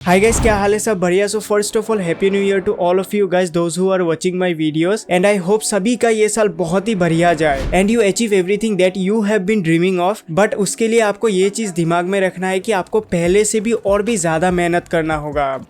Hi guys, क्या हाल है? सब बढ़िया। So first of all happy new year to all of you guys those who are watching my videos and I hope सभी का ये साल बहुत ही बढ़िया जाए and you achieve everything that you have been dreaming of. But उसके लिए आपको ये चीज दिमाग में रखना है कि आपको पहले से भी और भी ज्यादा मेहनत करना होगा अब।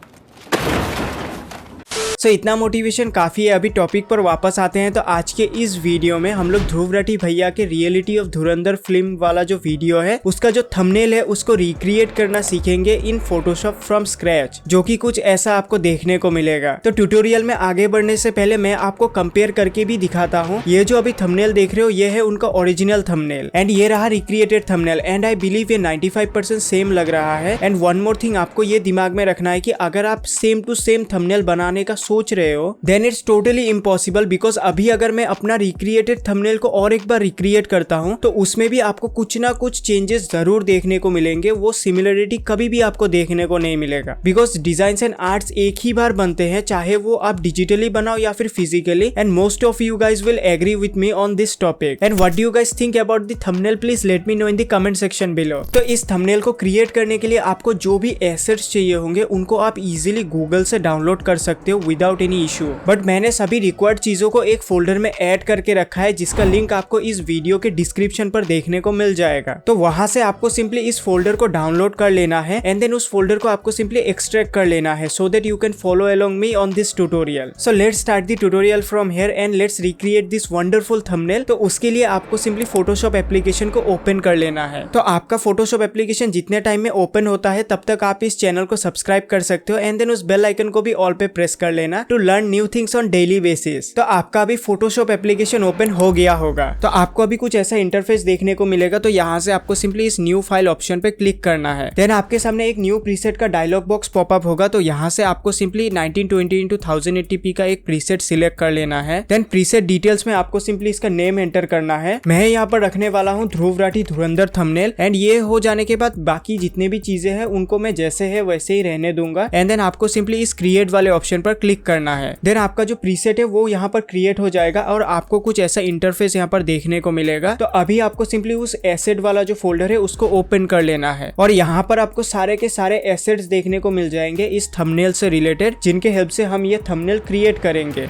इतना मोटिवेशन काफी है। अभी टॉपिक पर वापस आते हैं। तो आज के इस वीडियो में हम लोग ध्रुव राठी भैया के रियलिटी ऑफ धुरंधर फिल्म वाला जो वीडियो है उसका जो थंबनेल है उसको रिक्रिएट करना सीखेंगे इन फोटोशॉप फ्रॉम स्क्रैच, जो कि कुछ ऐसा आपको देखने को मिलेगा। तो ट्यूटोरियल में आगे बढ़ने से पहले मैं आपको कंपेयर करके भी दिखाता हूँ। ये जो अभी थंबनेल देख रहे हो ये है उनका ओरिजिनल थंबनेल एंड ये रहा recreated thumbnail and I believe ये 95% सेम लग रहा है। एंड वन मोर थिंग आपको ये दिमाग में रखना है कि अगर आप सेम टू सेम थंबनेल बनाने का सोच रहे हो then it's totally impossible, because अभी अगर मैं अपना रिक्रिएटेड थंबनेल को और एक बार रिक्रिएट करता हूं तो उसमें भी आपको कुछ ना कुछ चेंजेस जरूर देखने को मिलेंगे। वो सिमिलरिटी कभी भी आपको देखने को नहीं मिलेगा, बिकॉज डिजाइन्स एंड आर्ट्स एक ही बार बनते हैं, चाहे वो आप डिजिटली बनाओ या फिर physically. And most of you guys will agree with me on this topic. And what do you guys think about the thumbnail? Please let me know in the comment section below. तो इस thumbnail को create करने के लिए आपको जो भी assets चाहिए होंगे उनको आप इजिली गूगल से डाउनलोड कर सकते हो विदाउट एनी इशू। बट मैंने सभी रिक्वायर्ड चीजों को एक फोल्डर में ऐड करके रखा है जिसका लिंक आपको इस वीडियो के डिस्क्रिप्शन पर देखने को मिल जाएगा। तो वहां से आपको सिंपली इस फोल्डर को डाउनलोड कर लेना है एंड देन उस फोल्डर को आपको सिंपली एक्सट्रैक्ट कर लेना है so that you can follow along me on this tutorial. So let's start the tutorial from here and let's recreate this wonderful thumbnail. तो उसके लिए आपको सिंपली फोटोशॉप एप्लीकेशन को ओपन कर लेना है। तो आपका फोटोशॉप एप्लीकेशन जितने टाइम में ओपन होता है तब तक आप इस चैनल को सब्सक्राइब कर सकते हो एंड देन उस बेल आइकन को भी ऑल पे प्रेस कर लेना to learn new things on daily basis. तो आपका अभी फोटोशॉप एप्लीकेशन ओपन हो गया होगा। तो आपको अभी कुछ ऐसा इंटरफेस देखने को मिलेगा। तो यहाँ से आपको सिंपली इस न्यू फाइल ऑप्शन पे क्लिक करना है। देन आपके सामने एक न्यू प्रीसेट का डायलॉग बॉक्स पॉपअप होगा। तो यहाँ से आपको सिंपली 1920x1080p का एक प्रीसेट सिलेक्ट कर लेना है। देन प्रीसेट डिटेल्स में आपको सिंपली इसका नेम एंटर करना है। मैं यहाँ पर रखने वाला हूँ ध्रुव राठी धुरंधर थंबनेल एंड ये हो जाने के बाद बाकी जितने भी चीजें हैं उनको मैं जैसे है वैसे ही रहने दूंगा। एंड देन आपको सिंपली इस क्रिएट वाले ऑप्शन पर क्लिक करना है। देन आपका जो प्रीसेट है वो यहाँ पर क्रिएट हो जाएगा और आपको कुछ ऐसा इंटरफेस यहाँ पर देखने को मिलेगा। तो अभी आपको सिंपली उस एसेट वाला जो फोल्डर है उसको ओपन कर लेना है और यहाँ पर आपको सारे के सारे एसेट्स देखने को मिल जाएंगे इस थंबनेल से रिलेटेड, जिनके हेल्प से हम ये थंबनेल क्रिएट करेंगे।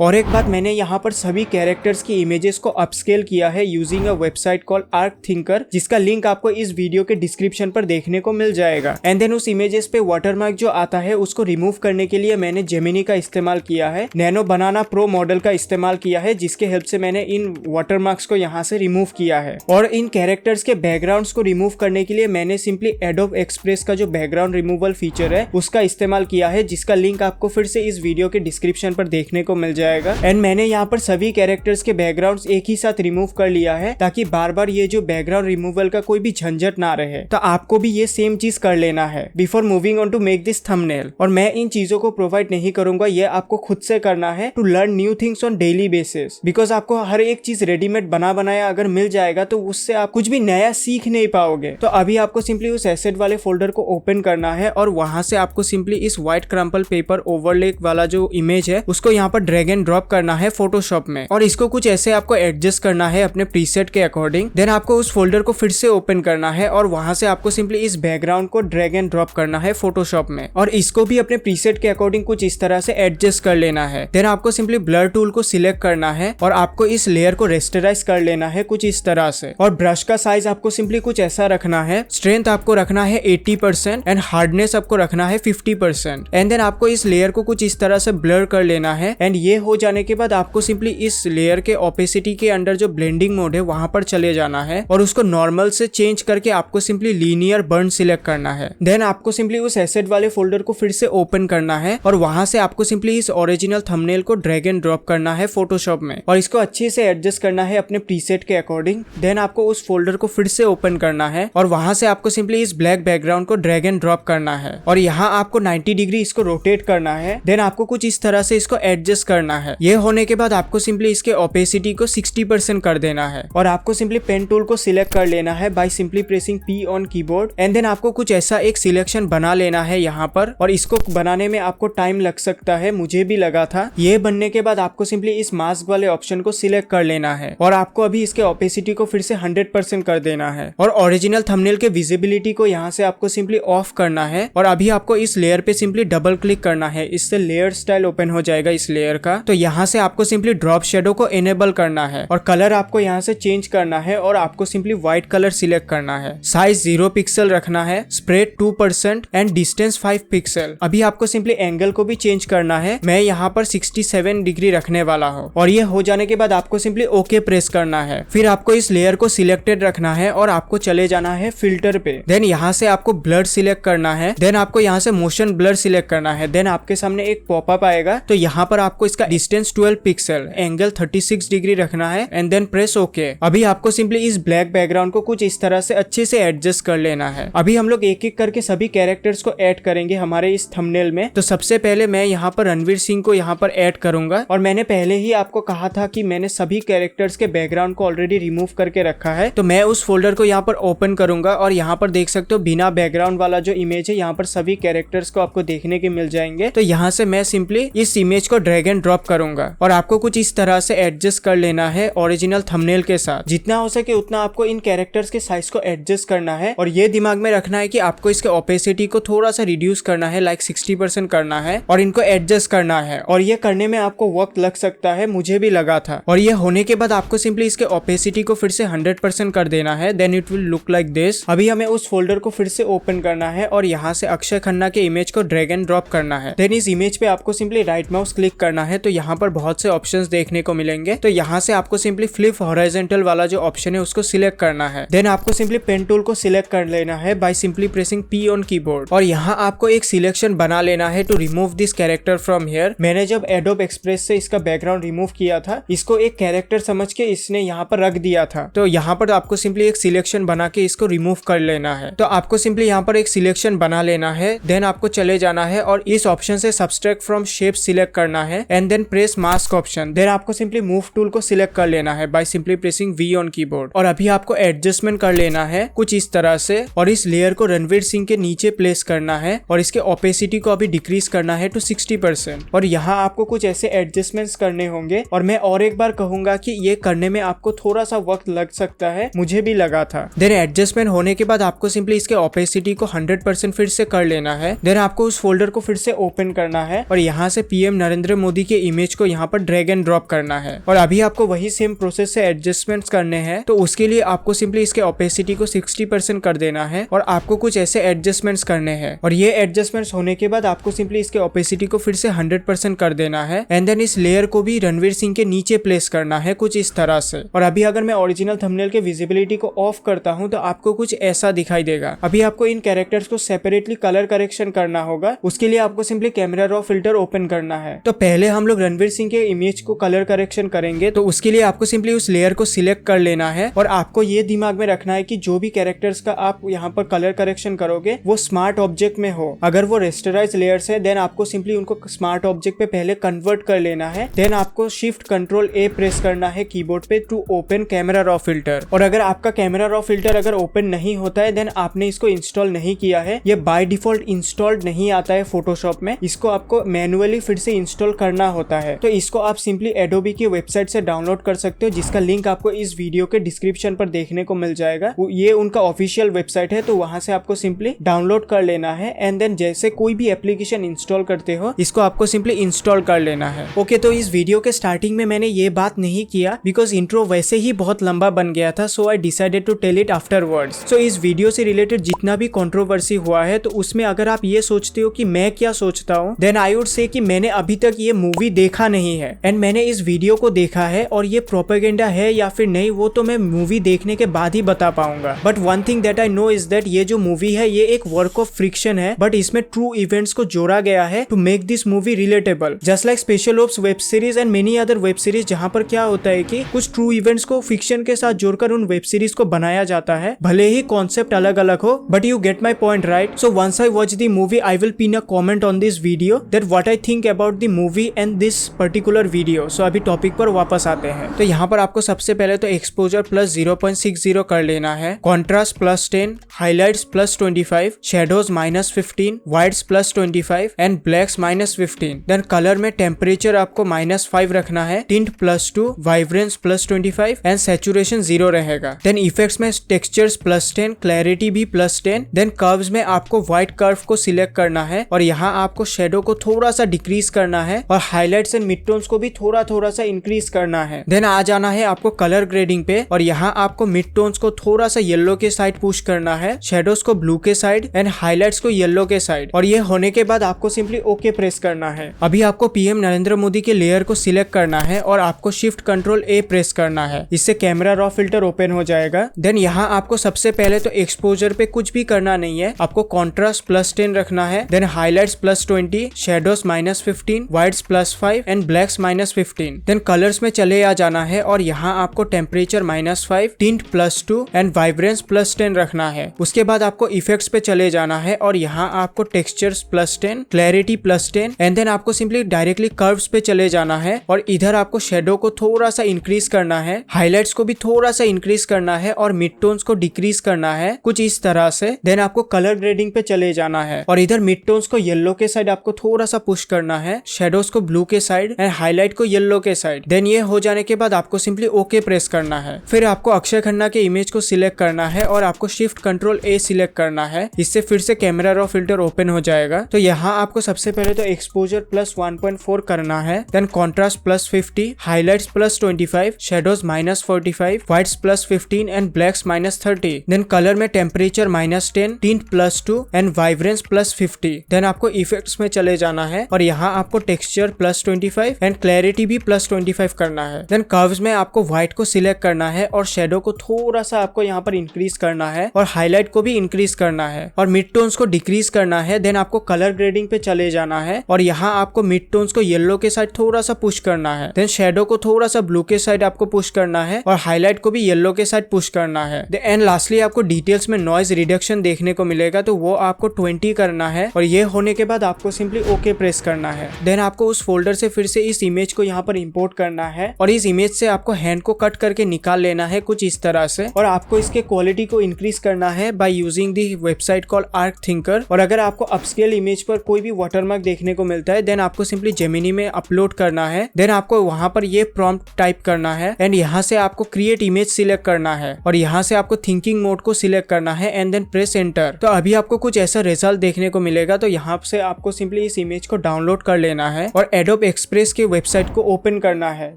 और एक बात, मैंने यहाँ पर सभी कैरेक्टर्स की इमेजेस को अपस्केल किया है using a website called arc thinker, जिसका लिंक आपको इस वीडियो के डिस्क्रिप्शन पर देखने को मिल जाएगा। एंड देन उस इमेजेस पे वाटरमार्क जो आता है उसको रिमूव करने के लिए मैंने जेमिनी का इस्तेमाल किया है, नैनो बनाना प्रो मॉडल का इस्तेमाल किया है, जिसके हेल्प से मैंने इन वाटरमार्क्स को यहाँ से रिमूव किया है। और इन कैरेक्टर्स के बैकग्राउंड्स को रिमूव करने के लिए मैंने सिंपली एडोब एक्सप्रेस का जो बैकग्राउंड रिमूवल फीचर है उसका इस्तेमाल किया है, जिसका लिंक आपको फिर से इस वीडियो के डिस्क्रिप्शन पर देखने को मिल जाएगा। एंड मैंने यहाँ पर सभी कैरेक्टर्स के बैकग्राउंड्स एक ही साथ रिमूव कर लिया है ताकि बार बार ये जो बैकग्राउंड रिमूवल का कोई भी झंझट ना रहे। तो आपको भी ये सेम चीज कर लेना है before moving on to make this thumbnail. और मैं इन चीजों को प्रोवाइड नहीं करूंगा, ये आपको खुद से करना है to learn new things on daily basis, because आपको हर एक चीज रेडीमेड बना बनाया अगर मिल जाएगा तो उससे आप कुछ भी नया सीख नहीं पाओगे। तो अभी आपको सिंपली उस एसेट वाले फोल्डर को ओपन करना है और वहां से आपको सिंपली इस व्हाइट क्रम्पल पेपर ओवरले वाला जो इमेज है उसको यहाँ पर ड्रैग एंड ड्रॉप करना है फोटोशॉप में और इसको कुछ ऐसे आपको एडजस्ट करना है अपने प्रीसेट के अकॉर्डिंग। देन आपको उस फोल्डर को फिर से ओपन करना है और वहां से आपको सिंपली इस बैकग्राउंड को ड्रैग एंड ड्रॉप करना है फोटोशॉप में और इसको भी अपने प्रीसेट के अकॉर्डिंग कुछ इस तरह से एडजस्ट कर लेना है। देन आपको सिंपली ब्लर टूल को सिलेक्ट करना है और आपको इस लेयर को रेस्टराइज कर लेना है कुछ इस तरह से। और ब्रश का साइज आपको सिंपली कुछ ऐसा रखना है। स्ट्रेंथ आपको रखना है 80% एंड हार्डनेस आपको रखना है 50%। एंड देन आपको इस लेयर को कुछ इस तरह से ब्लर कर लेना है। एंड ये हो जाने के बाद आपको सिंपली इस लेयर के ओपेसिटी के अंडर जो ब्लेंडिंग मोड है वहां पर चले जाना है और उसको नॉर्मल से चेंज करके आपको सिंपली लीनियर बर्न सिलेक्ट करना है। देन आपको सिंपली उस एसेट वाले फोल्डर को फिर से ओपन करना है और वहां से आपको सिंपली इस ओरिजिनल थंबनेल को ड्रैग एंड ड्रॉप करना है फोटोशॉप में और इसको अच्छे से एडजस्ट करना है अपने प्रीसेट के अकॉर्डिंग। देन आपको उस फोल्डर को फिर से ओपन करना है और वहां से आपको सिंपली इस ब्लैक बैकग्राउंड को ड्रैग एंड ड्रॉप करना है और यहाँ आपको 90 डिग्री इसको रोटेट करना है। देन आपको कुछ इस तरह से इसको एडजस्ट करना है। ये होने के बाद आपको सिंपली इसके ओपेसिटी को 60% कर देना है और आपको सिंपली पेन टूल को सिलेक्ट कर लेना है by simply pressing P on keyboard and then आपको कुछ ऐसा एक सिलेक्शन बना लेना है यहाँ पर, और इसको बनाने में आपको टाइम लग सकता है, मुझे भी लगा था। ये बनने के बाद आपको सिंपली इस मास्क वाले ऑप्शन को सिलेक्ट कर लेना है और आपको अभी इसके ओपेसिटी को फिर से 100% कर देना है और ओरिजिनल थंबनेल के विजिबिलिटी को यहाँ से आपको सिंपली ऑफ करना है और अभी आपको इस लेयर पे सिंपली डबल क्लिक करना है, इससे लेयर स्टाइल ओपन हो जाएगा इस लेयर का। तो यहाँ से आपको सिंपली ड्रॉप शेडो को इनेबल करना है और कलर आपको यहाँ से चेंज करना है और आपको सिंपली व्हाइट कलर सिलेक्ट करना है। साइज 0 पिक्सल रखना है, स्प्रेड 2% एंड डिस्टेंस 5 पिक्सल। अभी आपको सिंपली एंगल को भी चेंज करना है, मैं यहाँ पर 67 डिग्री रखने वाला हूँ और ये हो जाने के बाद आपको सिंपली ओके प्रेस करना है। फिर आपको इस लेयर को सिलेक्टेड रखना है और आपको चले जाना है फिल्टर पे। देन यहाँ से आपको ब्लर सिलेक्ट करना है, देन आपको यहाँ से मोशन ब्लर सिलेक्ट करना है। देन आपके सामने एक पॉपअप आएगा, तो यहाँ पर आपको इसका डिस्टेंस 12 पिक्सल, एंगल 36 डिग्री रखना है एंड देन प्रेस ओके। अभी आपको सिंपली इस ब्लैक बैकग्राउंड को कुछ इस तरह से अच्छे से एडजस्ट कर लेना है। अभी हम लोग एक एक करके सभी कैरेक्टर्स को ऐड करेंगे हमारे इस थंबनेल में। तो सबसे पहले मैं यहाँ पर रणवीर सिंह को यहाँ पर ऐड करूंगा और मैंने पहले ही आपको कहा था कि मैंने सभी कैरेक्टर्स के बैकग्राउंड को ऑलरेडी रिमूव करके रखा है। तो मैं उस फोल्डर को यहाँ पर ओपन करूंगा और यहाँ पर देख सकते हो बिना बैकग्राउंड वाला जो इमेज है, यहाँ पर सभी कैरेक्टर्स को आपको देखने के मिल जाएंगे। तो यहाँ से मैं सिंपली इस इमेज को ड्रैग एंड ड्रॉप करूंगा और आपको कुछ इस तरह से एडजस्ट कर लेना है ओरिजिनल थंबनेल के साथ। जितना हो सके उतना आपको इन कैरेक्टर्स के साइज को एडजस्ट करना है और ये दिमाग में रखना है कि आपको इसके ओपेसिटी को थोड़ा सा रिड्यूस करना है, लाइक 60% करना है और इनको एडजस्ट करना है। और ये करने में आपको वक्त लग सकता है, मुझे भी लगा था। और ये होने के बाद आपको सिंपली इसके ओपेसिटी को फिर से 100% कर देना है, then it will look like this. अभी हमें उस फोल्डर को फिर से ओपन करना है और यहाँ से अक्षय खन्ना के इमेज को ड्रैग एंड ड्रॉप करना है। देन इस इमेज पे आपको सिंपली राइट माउस क्लिक करना है, तो यहाँ पर बहुत से ऑप्शंस देखने को मिलेंगे। तो यहाँ से आपको सिंपली फ्लिप हॉरिजॉन्टल वाला जो ऑप्शन है उसको सिलेक्ट करना है। देन आपको सिंपली पेन टूल को सिलेक्ट कर लेना है by simply pressing P on keyboard और यहाँ आपको एक सिलेक्शन बना लेना है to remove this character from here. मैंने जब एडोब एक्सप्रेस से इसका बैकग्राउंड रिमूव किया था, इसको एक कैरेक्टर समझ के इसने यहाँ पर रख दिया था। तो यहाँ पर आपको सिंपली एक सिलेक्शन बना के इसको रिमूव कर लेना है। तो आपको सिंपली यहाँ पर एक सिलेक्शन बना लेना है, देन आपको चले जाना है और इस ऑप्शन से सब्सट्रैक्ट फ्रॉम शेप सिलेक्ट करना है and then press mask option. Then आपको सिंपली मूव टूल को सिलेक्ट कर लेना है by simply pressing V on keyboard और अभी आपको एडजस्टमेंट कर लेना है कुछ इस तरह से और इस लेयर को रणवीर सिंह के नीचे प्लेस करना है और इसके ओपेसिटी को अभी डिक्रीज करना है टू 60% और यहाँ आपको कुछ ऐसे एडजस्टमेंट्स करने होंगे। और मैं और एक बार कहूंगा कि ये करने में आपको थोड़ा सा वक्त लग सकता है, मुझे भी लगा था। देन एडजस्टमेंट होने के बाद आपको सिंपली इसके ओपेसिटी को 100% फिर से कर लेना है। देन आपको उस फोल्डर को फिर से ओपन करना है और यहाँ से PM नरेंद्र मोदी के इमेज को यहाँ पर ड्रैग एंड ड्रॉप करना है और अभी आपको वही सेम प्रोसेस से एडजस्टमेंट्स करने हैं। तो उसके लिए आपको सिंपली इसके ओपेसिटी को 60% कर देना है और आपको कुछ ऐसे एडजस्टमेंट्स करने हैं और ये एडजस्टमेंट्स होने के बाद आपको सिंपली इसके ओपेसिटी को फिर से 100% कर देना है एंड देन इस लेयर को भी रणवीर सिंह के नीचे प्लेस करना है कुछ इस तरह से। और अभी अगर मैं ओरिजिनल थंबनेल के विजिबिलिटी को ऑफ करता हूँ तो आपको कुछ ऐसा दिखाई देगा। अभी आपको इन कैरेक्टर्स को सेपरेटली कलर करेक्शन करना होगा, उसके लिए आपको simply camera raw filter open करना है। तो पहले हम लोग रणवीर सिंह के इमेज को कलर करेक्शन करेंगे, तो उसके लिए आपको सिंपली उस लेयर को सिलेक्ट कर लेना है और आपको ये दिमाग में रखना है कि जो भी कैरेक्टर्स का आप यहाँ पर कलर करेक्शन करोगे वो स्मार्ट ऑब्जेक्ट में हो। अगर वो रेस्टराइज लेयर्स है देन आपको सिंपली उनको स्मार्ट ऑब्जेक्ट पे पहले कन्वर्ट कर लेना है। देन आपको शिफ्ट कंट्रोल A प्रेस करना है कीबोर्ड पे to open camera raw filter. और अगर आपका कैमरा रॉ फिल्टर अगर ओपन नहीं होता है देन आपने इसको इंस्टॉल नहीं किया है, ये बाय डिफॉल्ट इंस्टॉल्ड नहीं आता है फोटोशॉप में, इसको आपको मैन्युअली फिर से इंस्टॉल करना होता है। तो इसको आप सिंपली एडोबी की वेबसाइट से डाउनलोड कर सकते हो, जिसका लिंक आपको इस वीडियो के डिस्क्रिप्शन पर देखने को मिल जाएगा। ये उनका ऑफिशियल वेबसाइट है, तो वहां से आपको सिंपली डाउनलोड कर लेना है एंड देन जैसे कोई भी एप्लीकेशन इंस्टॉल करते हो इसको आपको सिंपली इंस्टॉल कर लेना है। ओके, तो इस वीडियो के स्टार्टिंग में मैंने ये बात नहीं किया बिकॉज इंट्रो वैसे ही बहुत लंबा बन गया था, so I decided to tell it afterwards. So इस वीडियो से रिलेटेड जितना भी कंट्रोवर्सी हुआ है तो उसमें अगर आप ये सोचते हो कि मैं क्या सोचता हूँ देन आई वुड से कि मैंने अभी तक ये मूवी देखा नहीं है एंड मैंने इस वीडियो को देखा है और ये प्रोपेगेंडा है या फिर नहीं वो तो मैं मूवी देखने के बाद ही बता पाऊंगा। But one thing that I know is that ये जो मूवी है ये एक वर्क ऑफ फ्रिक्शन है, बट इसमें ट्रू इवेंट्स को जोड़ा गया है to make this movie relatable, just like special ops web series and many other web series, जहां पर क्या होता है कि कुछ ट्रू इवेंट्स को फिक्शन के साथ जोड़कर उन वेब सीरीज को बनाया जाता है, भले ही कॉन्सेप्ट अलग अलग हो, but you get my point right. So once I watch the movie I will pin a comment on this video that what I think about the movie and this particular video. So अभी topic पर वापस आते हैं। तो यहाँ पर आपको सबसे पहले तो एक्सपोजर प्लस 0.60 कर लेना है, contrast plus 10, highlights plus 25, shadows minus 15, whites plus 25 and blacks minus 15। Then colour में टेम्परेचर आपको -5 रखना है, tint plus 2, vibrance plus 25 and saturation 0 रहेगा। देन इफेक्ट्स में टेक्सचर्स प्लस 10, क्लैरिटी भी प्लस 10। देन कर्व्स में आपको व्हाइट कर्व को सिलेक्ट करना है और यहाँ आपको शेडो को थोड़ा सा डिक्रीज करना है और हाईलाइट्स एंड मिड टोन्स को भी थोड़ा सा इंक्रीज करना है। देन आ जाना है आपको कलर ग्रेडिंग पे और यहाँ आपको मिड टोन्स को थोड़ा सा येलो के साइड पुश करना है, शेडोज को ब्लू के साइड एंड हाईलाइट्स को येलो के साइड। और ये होने के बाद आपको सिंपली ओके प्रेस करना है। अभी आपको पीएम नरेंद्र मोदी के लेयर को सिलेक्ट करना है और आपको शिफ्ट कंट्रोल ए प्रेस करना है, इससे कैमरा रॉ फिल्टर ओपन हो जाएगा। देन यहाँ आपको सबसे पहले तो एक्सपोजर पे कुछ भी करना नहीं है, आपको कॉन्ट्रास्ट प्लस 10 रखना है, then highlights plus 20, shadows -15, whites plus 5 and blacks -15। Then colours में चले आ जाना है और यहाँ आपको temperature -5, tint plus 2 and vibrance plus 10 रखना है। उसके बाद आपको इफेक्ट्स पे चले जाना है और यहाँ आपको textures plus 10, clarity plus 10 and then आपको सिंपली डायरेक्टली कर्व्स पे चले जाना है और इधर आपको शेडो को थोड़ा सा इंक्रीज करना है, हाईलाइट्स को भी थोड़ा सा इंक्रीज करना है और मिड टोन्स को डिक्रीज करना है कुछ इस तरह से। देन आपको कलर ग्रेडिंग पे चले जाना है और इधर मिड टोन्स को येलो के साइड आपको थोड़ा सा पुश करना है, शेडोज को ब्लू के साइड एंड हाईलाइट को येलो के साइड। देन ये हो जाने के बाद आपको सिंपली ओके प्रेस करना है। फिर आपको अक्षय खन्ना के इमेज को सिलेक्ट करना है और आपको शिफ्ट कंट्रोल ए सिलेक्ट करना है, इससे फिर से कैमरा रॉ फिल्टर ओपन हो जाएगा। तो यहाँ आपको सबसे पहले तो एक्सपोजर प्लस 1.4 करना है, then contrast plus 50, highlights plus 25, shadows -45, whites plus 15 and blacks -30। Then colour में temperature -10, tint plus 2 and vibrance plus 50। Then आपको इफेक्ट्स में चले जाना है और यहाँ आपको टेक्सचर प्लस 25 एंड क्लैरिटी भी प्लस 25 करना है। देन कर्व्स में आपको व्हाइट को सिलेक्ट करना है और शेडो को थोड़ा सा आपको यहाँ पर इंक्रीज करना है और हाईलाइट को भी इंक्रीज करना है और मिड टोन्स को डिक्रीज करना है। देन आपको कलर ग्रेडिंग पे चले जाना है और यहाँ आपको मिड टोन्स को येलो के साइड थोड़ा सा पुश करना है, देन शेडो को थोड़ा सा ब्लू के साइड आपको पुश करना है और हाईलाइट को भी येलो के साइड पुश करना है। एंड लास्टली आपको डिटेल्स में नॉइज रिडक्शन देखने को मिलेगा, तो वो आपको 20 करना है और ये होने के बाद आपको सिंपली ओके प्रेस करना है। देन आपको उस फोल्डर से फिर से इस इमेज को यहाँ पर इंपोर्ट करना है और इस इमेज से आपको हैंड को कट करके निकाल लेना है कुछ इस तरह से और आपको इसके क्वालिटी को इंक्रीज करना है by using the website called arc thinker. और अगर आपको अपस्केल इमेज पर कोई भी वाटरमार्क देखने को मिलता है देन आपको सिंपली जेमिनी में अपलोड करना है। देन आपको वहां पर ये प्रॉम्प्ट टाइप करना है एंड यहाँ से आपको क्रिएट इमेज सिलेक्ट करना है और यहाँ से आपको थिंकिंग मोड को सिलेक्ट करना है एंड देन प्रेस एंटर। तो अभी आपको कुछ ऐसा रिजल्ट देखने को मिलेगा। तो यहाँ से आपको सिंपली इस इमेज को डाउनलोड कर लेना है और एडोब एक्सप्रेस के वेबसाइट को ओपन करना है,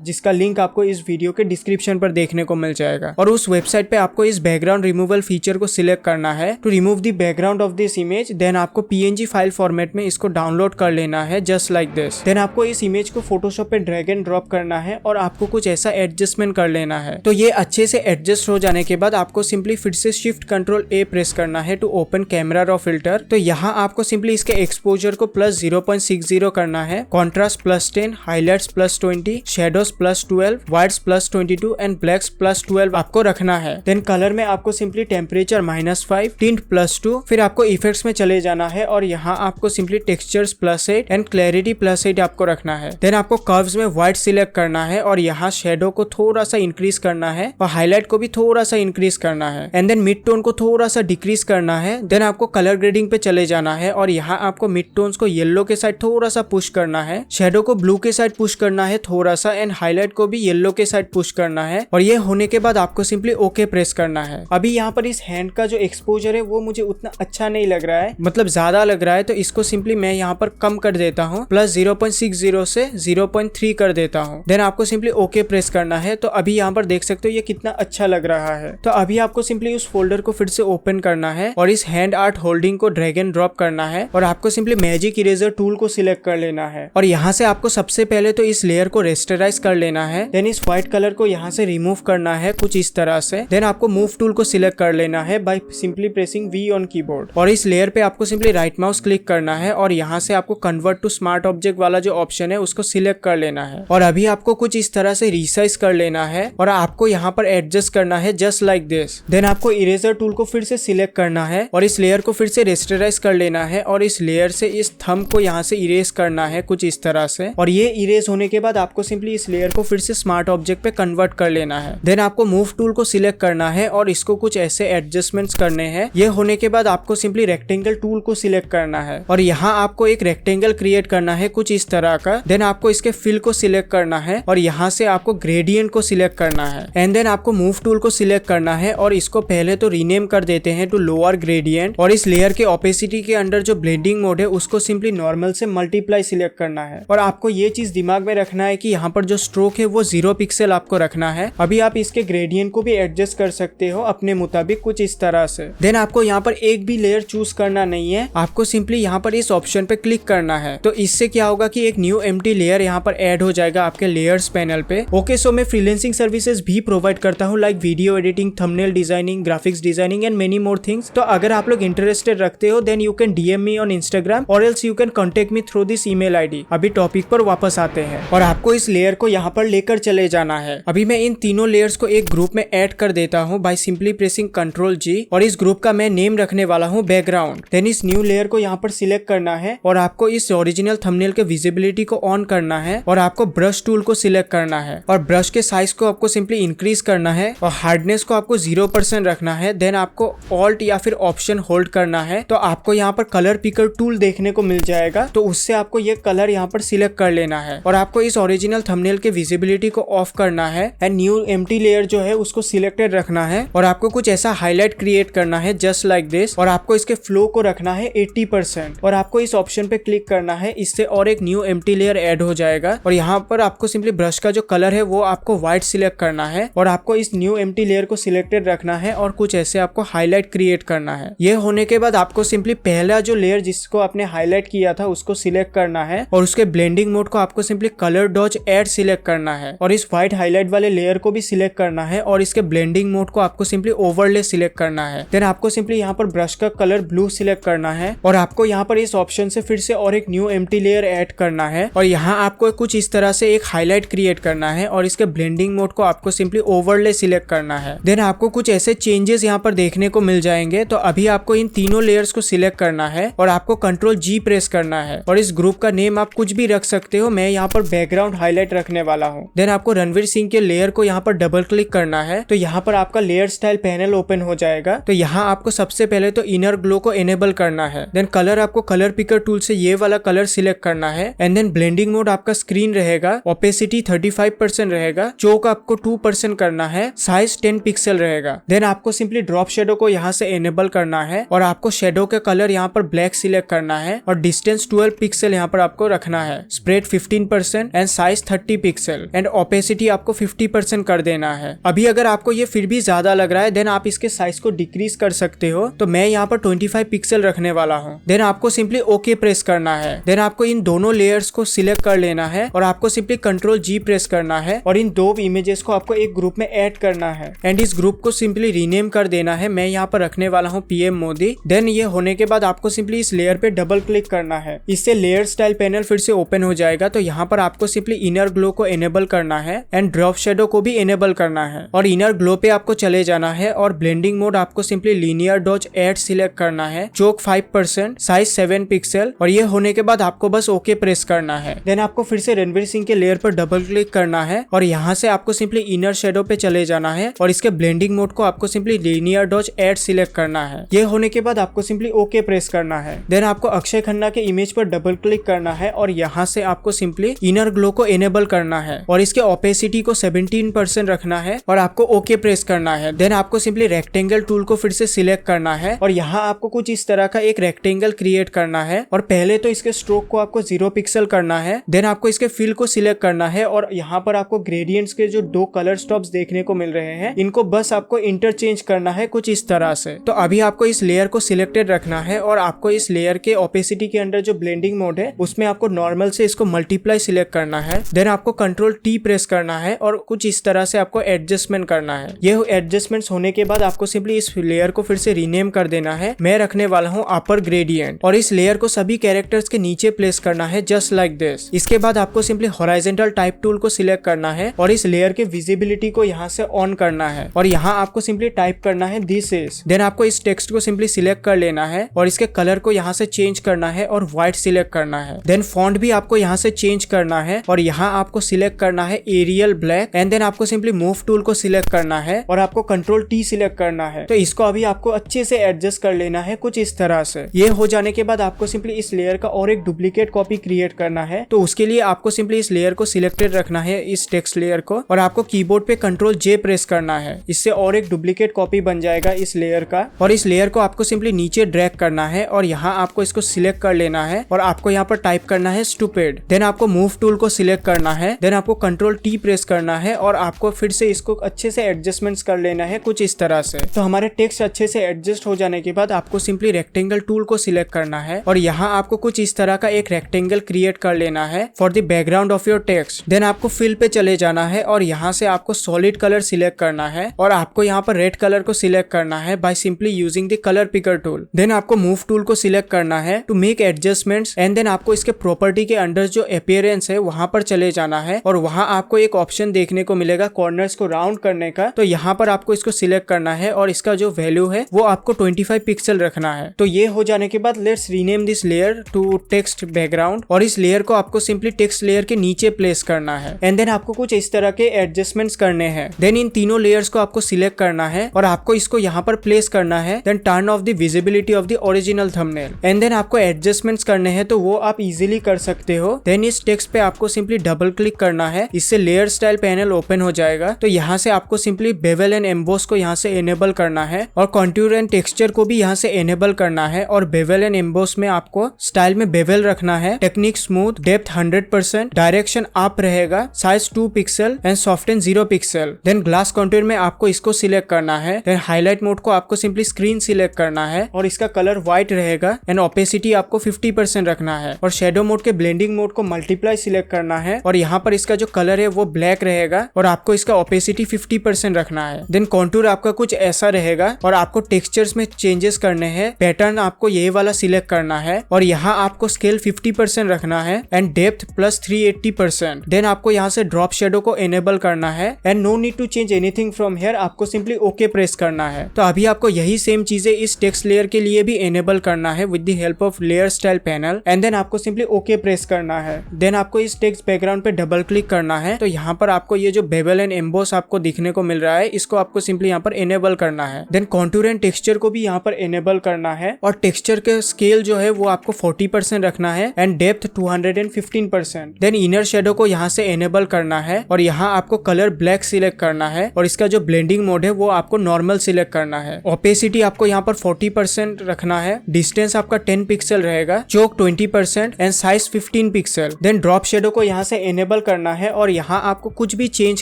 जिसका लिंक आपको इस वीडियो के डिस्क्रिप्शन पर देखने को मिल जाएगा। और उस वेबसाइट पे आपको इस बैकग्राउंड रिमूवल फीचर को सिलेक्ट करना है to remove the background of this image. Then आपको PNG फाइल फॉर्मेट में इसको डाउनलोड कर लेना है जस्ट लाइक दिस। देन आपको इस इमेज को फोटोशॉप पे ड्रैग एंड ड्रॉप करना है और आपको कुछ ऐसा एडजस्टमेंट कर लेना है। तो ये अच्छे से एडजस्ट हो जाने के बाद आपको सिंपली फिर से शिफ्ट कंट्रोल ए प्रेस करना है to open camera raw filter. तो यहाँ आपको सिंपली इसके एक्सपोजर को प्लस 0.60 करना है, contrast plus 10, highlights plus 20, shadows plus 12, whites plus 22 and blacks plus 12 आपको रखना है। देन कलर में आपको सिंपली टेम्परेचर -5, टिंट प्लस 2, फिर आपको इफेक्ट्स में चले जाना है और यहाँ आपको simply textures plus 8 and clarity plus 8 आपको रखना है। देन आपको कर्व्स में व्हाइट सिलेक्ट करना है और यहाँ शेडो को थोड़ा सा इंक्रीज करना है और हाईलाइट को भी थोड़ा सा इंक्रीज करना है एंड देन मिड टोन को थोड़ा सा डिक्रीज करना है। देन आपको कलर ग्रेडिंग पे चले जाना है और यहाँ आपको मिड टोन्स को येलो के साइड थोड़ा सा पुश करना है, शेडो को ब्लू के साइड पुश करना है थोड़ा सा एंड हाईलाइट को भी येलो के साइड पुश करना है और ये होने के बाद आपको सिंपली ओके प्रेस करना है। अभी यहाँ पर इस हैंड का जो एक्सपोजर है वो मुझे उतना अच्छा नहीं लग रहा है, मतलब ज्यादा लग रहा है, तो इसको सिंपली मैं यहाँ पर कम कर देता हूँ, प्लस 0.60 से 0.3 कर देता हूँ। देन आपको सिंपली ओके प्रेस करना है। तो अभी यहाँ पर देख सकते हो ये कितना अच्छा लग रहा है। तो अभी आपको सिंपली उस फोल्डर को फिर से ओपन करना है और इस हैंड आर्ट होल्डिंग को ड्रैग एंड ड्रॉप करना है और आपको सिंपली मैजिक इरेजर टूल को सिलेक्ट कर लेना है और यहाँ से आपको सबसे पहले तो इस लेयर को रेस्टराइज कर लेना है। देन इस व्हाइट कलर को यहाँ से रिमूव करना है कुछ इस तरह से। देन आपको मूव टूल को सिलेक्ट कर लेना है by simply pressing V on keyboard और इस लेयर पे आपको सिंपली राइट माउस क्लिक करना है और यहाँ से आपको कन्वर्ट टू स्मार्ट ऑब्जेक्ट वाला जो ऑप्शन है उसको सिलेक्ट कर लेना है और अभी आपको कुछ इस तरह से रिसाइज कर लेना है और आपको यहाँ पर एडजस्ट करना है जस्ट लाइक दिस। देन आपको इरेजर टूल को फिर से सिलेक्ट करना है और इस लेयर को फिर से रेस्टराइज कर लेना है और इस लेयर से इस थंब को यहाँ से इरेज करना है कुछ इस तरह से। और ये इरेज होने के बाद आपको सिंपली इस लेयर को फिर से स्मार्ट ऑब्जेक्ट पे कन्वर्ट कर लेना है। देन आपको मूव टूल को सिलेक्ट करना है और इसको कुछ ऐसे एडजस्टमेंट्स करने हैं। ये होने के बाद आपको सिंपली रेक्टेंगल टूल को सिलेक्ट करना है और यहाँ आपको एक रेक्टेंगल क्रिएट करना है कुछ इस तरह का। देन आपको इसके फिल को सिलेक्ट करना है और यहाँ से आपको ग्रेडियंट को सिलेक्ट करना है। एंड देन आपको मूव टूल को सिलेक्ट करना है और इसको पहले तो रीनेम कर देते हैं टू लोअर ग्रेडियंट। और इस लेयर के ओपेसिटी के अंदर जो ब्लेंडिंग मोड है उसको सिंपली नॉर्मल से मल्टीप्लाई सिलेक्ट करना है। और आपको ये चीज दिमाग में रखना है कि यहाँ पर जो स्ट्रोक है वो 0 पिक्सल आपको रखना है। अभी आप इसके ग्रेडियंट को भी एडजस्ट कर सकते हो अपने मुताबिक कुछ इस तरह से। देन आपको यहाँ पर एक भी लेयर चूज करना नहीं है, आपको सिंपली यहाँ पर इस ऑप्शन पे क्लिक करना है। तो इससे क्या होगा कि एक न्यू एम्प्टी लेयर यहाँ पर ऐड हो जाएगा आपके लेयर्स पैनल पे। ओके, सो मैं फ्रीलांसिंग सर्विसेज भी प्रोवाइड करता हूँ like video editing, thumbnail designing, graphics designing and many more things. तो अगर आप लोग इंटरेस्टेड रखते हो then you can DM me on Instagram और else you can contact me through this email ID. अभी टॉपिक पर वापस आते हैं और आपको इस लेयर को यहाँ पर लेकर चले जाना है। अभी मैं इन तीनों लेयर्स को एक ग्रुप में ऐड कर देता हूँ बाय सिंपली प्रेसिंग Ctrl+G और इस ग्रुप का मैं नेम रखने वाला हूँ बैकग्राउंड। देन इस न्यू लेयर को यहाँ पर सिलेक्ट करना है और आपको इस ओरिजिनल थंबनेल के विजिबिलिटी को ऑन करना है और आपको ब्रश टूल को सिलेक्ट करना है और ब्रश के साइज को आपको सिंपली इंक्रीज करना है और हार्डनेस को आपको 0% रखना है। देन आपको ऑल्ट या फिर ऑप्शन होल्ड करना है तो आपको यहाँ पर कलर पिकर टूल देखने को मिल जाएगा। तो उससे आपको ये कलर यहाँ पर सिलेक्ट कर लेना है और आपको इस ओरिजिनल थंबनेल के विजिबिलिटी को ऑफ करना है एंड न्यू एम्प्टी लेयर जो है उसको सिलेक्टेड रखना है और आपको कुछ ऐसा हाईलाइट क्रिएट करना है जस्ट लाइक दिस। और आपको इसके फ्लो को रखना है 80% और आपको इस ऑप्शन पे क्लिक करना है। इससे और एक न्यू एम्प्टी लेयर ऐड हो जाएगा और यहाँ पर आपको सिंपली ब्रश का जो कलर है वो आपको व्हाइट सिलेक्ट करना है और आपको इस न्यू एम्प्टी लेयर को सिलेक्टेड रखना है और कुछ ऐसे आपको हाईलाइट क्रिएट करना है। ये होने के बाद आपको सिंपली पहला जो लेयर जिसको आपने हाईलाइट किया था उसको सिलेक्ट करना है और उसके ब्लेंडिंग मोड को आपको simply colour dodge add select करना है और इस व्हाइट हाईलाइट वाले लेयर को भी सिलेक्ट करना है और इसके ब्लेंडिंग मोड को आपको सिंपली ओवरले सिलेक्ट करना है। देन आपको सिंपली यहाँ पर ब्रश का कलर ब्लू सिलेक्ट करना है और आपको यहाँ पर इस ऑप्शन से फिर से और एक न्यू एम्प्टी लेयर ऐड करना है और यहाँ आपको कुछ इस तरह से एक हाईलाइट क्रिएट करना है और इसके ब्लेंडिंग मोड को आपको सिंपली ओवरले सिलेक्ट करना है। देन आपको कुछ ऐसे चेंजेस यहाँ पर देखने को मिल जाएंगे। तो अभी आपको इन तीनों लेयर्स को सिलेक्ट करना है और आपको Ctrl+G प्रेस करना है और इस ग्रुप का नेम आप कुछ भी रख सकते हो। मैं यहाँ पर बैकग्राउंड हाईलाइट रखने वाला हूँ। देन आपको रणवीर सिंह के लेयर को यहाँ पर डबल क्लिक करना है तो यहाँ पर आपका लेयर स्टाइल पैनल ओपन हो जाएगा। तो यहाँ आपको सबसे पहले तो इनर ग्लो को एनेबल करना है। देन कलर आपको कलर पिकर टूल से ये वाला कलर सिलेक्ट करना है एंड देन ब्लेंडिंग मोड आपका स्क्रीन रहेगा, ओपेसिटी 35% रहेगा, चोक आपको 2% करना है, साइज 10 पिक्सल रहेगा। देन आपको सिंपली ड्रॉप शेडो को यहाँ से एनेबल करना है और आपको शेडो के कलर यहाँ पर ब्लैक सिलेक्ट करना है और डिस्टेंस 12 पिक्सल यहाँ पर आपको रखना है, spread 15% and size 30 pixel and opacity आपको 50% कर देना है। अभी अगर आपको ये फिर भी ज्यादा लग रहा है देन आप इसके साइज को डिक्रीज कर सकते हो। तो मैं यहाँ पर 25 पिक्सल रखने वाला हूँ। देन आपको सिंपली ओके प्रेस करना है। देन आपको इन दोनों लेयर्स को सिलेक्ट कर लेना है और आपको सिंपली Ctrl+G प्रेस करना है और इन दो इमेजेस को आपको एक ग्रुप में ऐड करना है एंड इस ग्रुप को सिंपली रीनेम कर देना है। मैं यहाँ पर रखने वाला हूँ PM मोदी। देन ये होने के बाद आपको सिंपली इस लेयर पे डबल क्लिक करना है, इससे लेयर स्टाइल पैनल फिर से ओपन हो जाएगा। तो यहाँ पर आपको सिंपली इनर ग्लो को एनेबल करना है एंड ड्रॉप शेडो को भी एनेबल करना है और इनर ग्लो पे आपको चले जाना है और ब्लेंडिंग मोड आपको simply linear dodge add select करना है, चोक 5%, साइज 7 पिक्सल और ये होने के बाद आपको बस ओके प्रेस करना है। देन आपको फिर से रणवीर सिंह के लेयर पर डबल क्लिक करना है और यहाँ से आपको सिंपली इनर शेडो पे चले जाना है और इसके ब्लेंडिंग मोड को आपको simply linear dodge add select करना है। ये होने के बाद आपको सिंपली ओके प्रेस करना है। देन आपको अक्षय खन्ना के इमेज पर डबल क्लिक करना है और यहाँ से आपको सिंपली इनर ग्लो को एनेबल करना है और इसके ओपेसिटी को 17% रखना है और आपको ओके प्रेस करना है। देन आपको सिंपली रेक्टेंगल टूल को फिर से सिलेक्ट करना है और यहाँ आपको कुछ इस तरह का एक रेक्टेंगल क्रिएट करना है और पहले तो इसके स्ट्रोक को आपको 0 पिक्सल करना है। देन आपको इसके फिल को सिलेक्ट करना है और यहाँ पर आपको ग्रेडियंट्स के जो दो कलर स्टॉप्स देखने को मिल रहे हैं इनको बस आपको इंटरचेंज करना है कुछ इस तरह से। तो अभी आपको इस लेयर को सिलेक्टेड रखना है और आपको इस लेयर के ओपेसिटी के अंदर जो ब्लेंडिंग मोड है उसमें आपको नॉर्मल से इसको मल्टीप्लाई सिलेक्ट करना है। देन आपको Ctrl+T प्रेस करना है और कुछ इस तरह से आपको एडजस्टमेंट करना है। ये एडजस्टमेंट्स होने के बाद आपको सिंपली इस लेयर को फिर से रीनेम कर देना है। मैं रखने वाला हूँ अपर ग्रेडियंट और इस लेयर को सभी कैरेक्टर्स के नीचे प्लेस करना है जस्ट लाइक दिस। इसके बाद आपको सिंपली हॉराइजॉन्टल टाइप टूल को सिलेक्ट करना है और इस लेयर के विजिबिलिटी को यहाँ से ऑन करना है और यहाँ आपको सिंपली टाइप करना है दिस इज। देन आपको इस टेक्स्ट को सिंपली सिलेक्ट कर लेना है और इसके कलर को यहाँ से चेंज करना है और व्हाइट सिलेक्ट करना है। देन फॉन्ट भी आपको यहाँ से चेंज करना है और यहाँ आपको सिलेक्ट करना है एरियल ब्लैक एंड देन आपको सिंपली मूव टूल को सिलेक्ट करना है और आपको कंट्रोल टी सिलेक्ट करना है। तो इसको अभी आपको अच्छे से एडजस्ट कर लेना है कुछ इस तरह से। ये हो जाने के बाद आपको सिंपली इस लेयर का और एक डुप्लीकेट कॉपी क्रिएट करना है। तो उसके लिए आपको सिंपली इस लेयर को सिलेक्टेड रखना है, इस टेक्स्ट लेयर को, और आपको कीबोर्ड पे कंट्रोल जे प्रेस करना है। इससे और एक डुप्लीकेट कॉपी बन जाएगा इस लेयर का। और इस लेयर को आपको सिंपली नीचे ड्रैग करना है और यहाँ आपको इसको सिलेक्ट कर लेना है और आपको यहाँ पर टाइप करना है स्टूपिड। देन आपको मूव टूल को सिलेक्ट करना है, देन आपको कंट्रोल टी प्रेस करना है और आपको फिर से इसको अच्छे से एडजस्टमेंट्स कर लेना है कुछ इस तरह से। तो हमारे टेक्स्ट अच्छे से एडजस्ट हो जाने के बाद आपको सिंपली रेक्टेंगल टूल को सिलेक्ट करना है और यहाँ आपको कुछ इस तरह का एक रेक्टेंगल क्रिएट कर लेना है for the background of your text. Then आपको फिल पे चले जाना है और यहाँ से आपको सॉलिड कलर सिलेक्ट करना है और आपको यहाँ पर रेड कलर को सिलेक्ट करना है by simply using the colour picker tool. Then आपको मूव टूल को सिलेक्ट करना है to make adjustments and then आपको इसके प्रॉपर्टी के अंडर जो अपीयरेंस है वहां पर चले जाना है और वहां आपको एक ऑप्शन देखने को मिलेगा कॉर्नर्स को राउंड करने का। तो यहाँ पर आपको इसको सिलेक्ट करना है और इसका जो वैल्यू है वो आपको 25 पिक्सल रखना है। तो ये हो जाने के बाद let's rename this layer to text background और इस लेयर को आपको सिंपली टेक्स्ट लेयर के नीचे प्लेस करना है एंड देन आपको कुछ इस तरह के एडजस्टमेंट्स करने हैं। देन इन तीनों लेयर्स को आपको सिलेक्ट करना है और आपको इसको यहाँ पर प्लेस करना है। Then turn off the visibility of the original thumbnail and then आपको एडजस्टमेंट्स करने हैं तो वो आप इजीली कर सकते हो। देन इस टेक्स्ट पे आपको सिंपली डबल क्लिक करना है, इससे लेयर स्टाइल पैनल ओपन हो जाएगा। तो यहाँ से आपको सिंपली बेवल एंड एम्बोस को यहाँ से एनेबल करना है और कंटूर एंड टेक्सचर को भी यहाँ से एनेबल करना है और बेवल एंड एम्बोस में आपको स्टाइल में बेवल रखना है, technique smooth, depth 100%, direction up रहेगा, size 2 pixel and soften 0 pixel. Then glass contour में आपको इसको सिलेक्ट करना है। देन हाईलाइट मोड को आपको सिंपली स्क्रीन सिलेक्ट करना है और इसका कलर व्हाइट रहेगा एंड ओपेसिटी आपको 50% रखना है और शेडो मोड के ब्लेंडिंग मोड को मल्टीप्लाई सिलेक्ट करना है और यहाँ पर इसका जो कलर है वो ब्लैक रहेगा और आपको इसका ओपेसिटी 50% रखना है। देन कॉन्टूर आपका कुछ ऐसा रहेगा और आपको टेक्सचर्स में चेंजेस करने हैं। पैटर्न आपको ये वाला सिलेक्ट करना है और यहाँ आपको स्केल 50% रखना है एंड डेप्थ प्लस 380%। देन आपको यहाँ से ड्रॉप शेडो को एनेबल करना है and no need to change anything from here, आपको सिंपली ओके प्रेस करना है। तो अभी आपको यही सेम चीजें इस टेक्स्ट लेयर के लिए भी एनेबल करना है with the help of layer style panel and then आपको सिंपली ओके प्रेस करना है। देन आपको इस टेक्स्ट बैकग्राउंड पे डबल क्लिक करना है। तो यहाँ पर आपको ये जो बेवल एंड एम्बोस आपको दिखने को मिल रहा है इसको आपको सिंपली यहाँ पर एनेबल करना है। देन कॉन्टूर एंड टेक्सचर को भी यहाँ पर एनेबल करना है और टेक्सचर के स्केल जो है वो आपको 40% रखना है and depth 215%। Then inner shadow को यहाँ से एनेबल करना है और यहाँ आपको कलर ब्लैक सिलेक्ट करना है और इसका जो ब्लेंडिंग मोड है वो आपको नॉर्मल सिलेक्ट करना है। ओपेसिटी आपको यहाँ पर 40% रखना है, डिस्टेंस आपका 10 पिक्सल रहेगा, choke 20% and size 15 pixel. Then drop shadow को यहाँ से एनेबल करना है और यहाँ आपको कुछ भी चेंज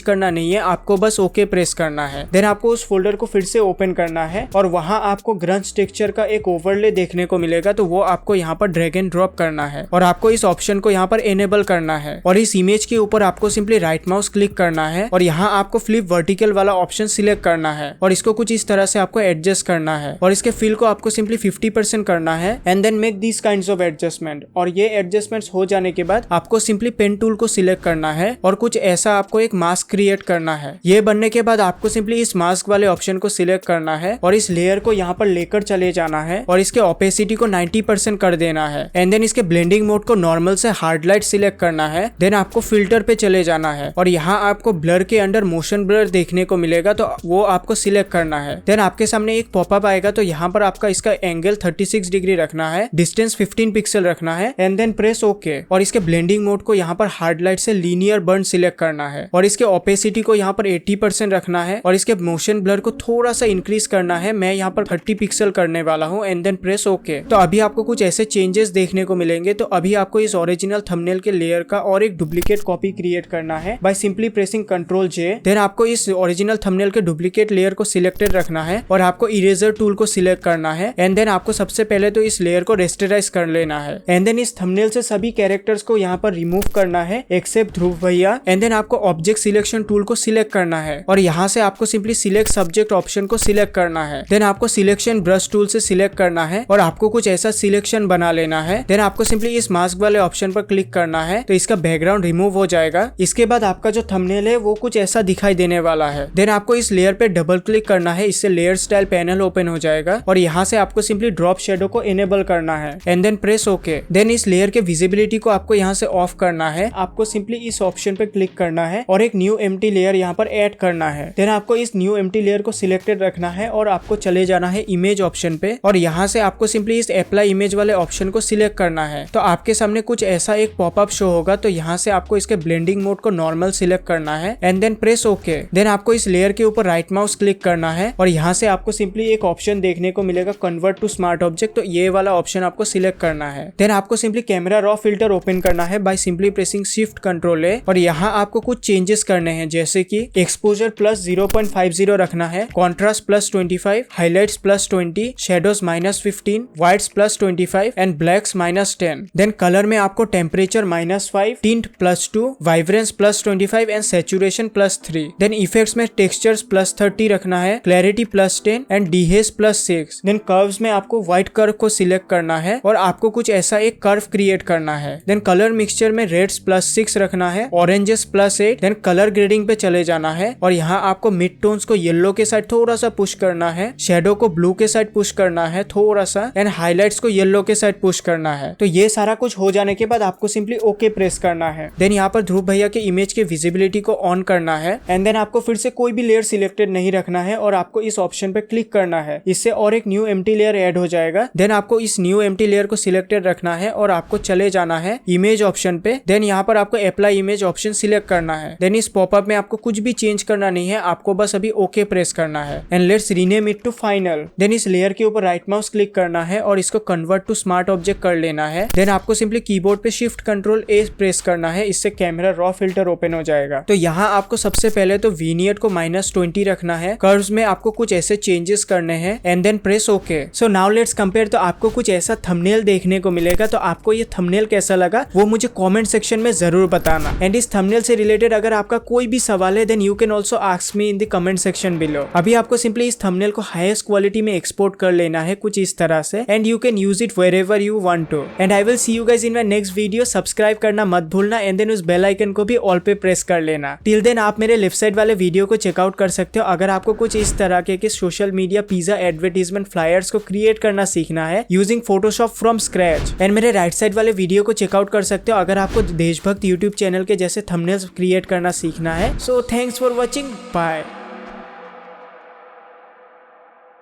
करना नहीं है, आपको बस ओके प्रेस करना है। देन आपको उस फोल्डर को फिर से ओपन करना है और वहाँ आपको ग्रंज टेक्सचर का एक ओवरले देखने को मिलेगा। तो वो आपको यहाँ पर ड्रैग एंड ड्रॉप करना है और आपको इस ऑप्शन को यहाँ पर एनेबल करना है और इस इमेज के ऊपर आपको सिंपली राइट माउस क्लिक करना है और यहाँ आपको फ्लिप वर्टिकल वाला ऑप्शन सिलेक्ट करना है और इसको कुछ इस तरह से आपको एडजस्ट करना है और इसके फिल को आपको सिंपली 50% करना है and then make this kinds of adjustment. और ये एडजस्टमेंट्स हो जाने के बाद आपको सिंपली पेन टूल को सिलेक्ट करना है और कुछ ऐसा आपको एक मास्क क्रिएट करना है। ये बनने के बाद आपको सिंपली इस मास्क वाले ऑप्शन को सिलेक्ट करना है और इस लेयर को यहाँ पर लेकर चले जाना है और इसके ओपेसिटी को 90% कर देना है एंड देन इसके ब्लेंडिंग मोड को नॉर्मल से हार्ड लाइट सिलेक्ट करना है। देन आपको फिल्टर पे चले जाना है और यहाँ आपको ब्लर के अंडर मोशन ब्लर देखने को मिलेगा तो वो आपको सिलेक्ट करना है। देन आपके सामने एक पॉपअप आएगा तो यहाँ पर आपका इसका एंगल 36 डिग्री रखना है, डिस्टेंस 15 पिक्सल रखना है एंड देन प्रेस ओके और इसके ब्लेंडिंग मोड को यहाँ पर हार्ड लाइट से लीनियर बर्न सिलेक्ट करना है और इसके ओपेसिटी को यहाँ पर 80% रखना है और इसके मोशन ब्लर को थोड़ा सा इंक्रीज करना है। मैं यहाँ पर 30 पिक्सल करने वाला हूँ एंड देन प्रेस ओके। तो अभी आपको कुछ ऐसे चेंजेस देखने को मिलेंगे। तो अभी आपको इस ओरिजिनल थंबनेल के लेयर का और एक डुप्लीकेट कॉपी क्रिएट करना है by simply pressing control J. Then आपको इस ओरिजिनल थंबनेल के डुप्लीकेट लेयर को सिलेक्टेड रखना है और आपको इरेजर टूल को सिलेक्ट करना है एंड देन आपको सबसे पहले तो इस लेयर को रेस्टराइज कर लेना है एंड देन इस थंबनेल से सभी कैरेक्टर्स को यहाँ पर रिमूव करना है एक्सेप्ट ध्रुव भैया एंड देन आपको ऑब्जेक्ट सिलेक्शन टूल को सिलेक्ट करना है और यहाँ से आपको सिंपली सिलेक्ट सब्जेक्ट ऑप्शन को सिलेक्ट करना है। देन आपको सिलेक्शन ब्रश टूल से सिलेक्ट करना है और आपको कुछ ऐसा सिलेक्शन बना लेना है। देन आपको सिंपली इस मास्क वाले ऑप्शन पर क्लिक करना है तो इसका बैकग्राउंड रिमूव हो जाएगा। इसके बाद आपका जो थंबनेल है वो कुछ ऐसा दिखाई देने वाला है। देन आपको इस लेयर पे डबल क्लिक करना है, इससे लेयर स्टाइल पैनल ओपन हो जाएगा और यहाँ से आपको सिंपली ड्रॉप शेडो को एनेबल करना है and then press okay. Then इस लेयर लेयर के विजिबिलिटी को आपको यहाँ से ऑफ करना है। आपको सिंपली इस ऑप्शन पे क्लिक करना है और एक न्यू एम्प्टी लेयर यहाँ पर ऐड करना है। देन आपको इस न्यू एम्प्टी लेयर को सिलेक्टेड रखना है और आपको चले जाना है इमेज ऑप्शन पे और यहाँ से आपको सिंपली इस अप्लाई इमेज वाले ऑप्शन को सिलेक्ट करना है। तो आपके सामने कुछ ऐसा एक पॉपअप शो होगा। तो यहाँ से आपको इसके ब्लेंडिंग मोड को नॉर्मल सिलेक्ट करना है and then press okay. Then आपको इस लेयर के ऊपर राइट माउस क्लिक करना है और यहाँ से आपको सिंपली एक ऑप्शन देखने को मिलेगा कन्वर्ट टू स्मार्ट ऑब्जेक्ट। तो ये वाला ऑप्शन आपको सिलेक्ट करना है। देन आपको simply camera raw filter open करना है by simply pressing shift control ए और यहाँ आपको कुछ चेंजेस करने हैं, जैसे कि एक्सपोजर प्लस 0.50 रखना है, contrast plus 25, highlights plus 20, shadows -15, whites plus 25 and blacks -10। Then colour में आपको temperature -5, tint +2, vibrance plus 25 and saturation +3। Then effects में टेक्सचर्स +30 रखना है, clarity +10 and dehaze +6। Then curves में आपको व्हाइट कर्व को सिलेक्ट करना है और आपको कुछ ऐसा एक कर्व क्रिएट करना है। देन कलर मिक्सचर में रेड्स +6 रखना है, ऑरेंजेस +8। देन कलर ग्रेडिंग पे चले जाना है और यहाँ आपको मिड टोन्स को येलो के साइड थोड़ा सा पुश करना है, शेडो को ब्लू के साइड पुश करना है थोड़ा सा एंड हाईलाइट्स को येलो के साइड पुश करना है। तो ये सारा कुछ हो जाने के बाद आपको सिंपली ओके प्रेस करना है। देन यहाँ पर ध्रुव भैया के इमेज के विजिबिलिटी को ऑन करना है एंड देन आपको फिर से कोई भी लेयर सिलेक्टेड नहीं रखना है और आपको इस ऑप्शन पे क्लिक करना है। इससे और एक न्यू एम्प्टी लेयर ऐड हो जाएगा। देन आपको इस न्यू एम्प्टी लेयर को सिलेक्टेड रखना है और आपको चले जाना है इमेज ऑप्शन पे। देन यहाँ पर आपको अप्लाई इमेज ऑप्शन सिलेक्ट करना है। देन इस पॉपअप में आपको कुछ भी चेंज करना नहीं है, आपको बस अभी ओके प्रेस करना है and let's rename it to final. Then इस लेयर के ऊपर राइट माउस क्लिक करना है और इसको कन्वर्ट टू स्मार्ट ऑब्जेक्ट कर लेना है। देन आपको सिंपली कीबोर्ड पे शिफ्ट कंट्रोल ए प्रेस करना है, इससे कैमरा रॉ फिल्टर ओपन हो जाएगा। तो यहाँ आपको सबसे पहले तो विनियट को -20 रखना है, कर्व्स में आपको कुछ ऐसे चेंजेस करने हैं and then press okay. So now let's compare. तो आपको कुछ ऐसा थंबनेल देखने को मिलेगा। तो आपको ये थंबनेल कैसा लगा वो मुझे कमेंट सेक्शन में जरूर बताना। एंड इस थंबनेल से रिलेटेड अगर आपका कोई भी सवाल है then you can also ask me in the comment section below. अभी आपको सिंपली इस थंबनेल को हाईएस्ट क्वालिटी में एक्सपोर्ट कर लेना है कुछ इस तरह से and you can use it wherever you want to. And I will see you guys in my next video. Subscribe करना मत भूलना एंड देन उस बेल आइकन को भी ऑल पे प्रेस कर लेना। टिल देन आप मेरे लेफ्ट साइड वाले वीडियो को चेकआउट कर सकते हो अगर आपको कुछ इस तरह के social media pizza advertisement flyers को क्रिएट करना सीखना है using Photoshop from scratch. And मेरे राइट साइड वाले वीडियो को चेकआउट कर सकते हो अगर आपको देशभक्त यूट्यूब चैनल के जैसे थंबनेल्स क्रिएट करना सीखना है। So thanks for watching, bye.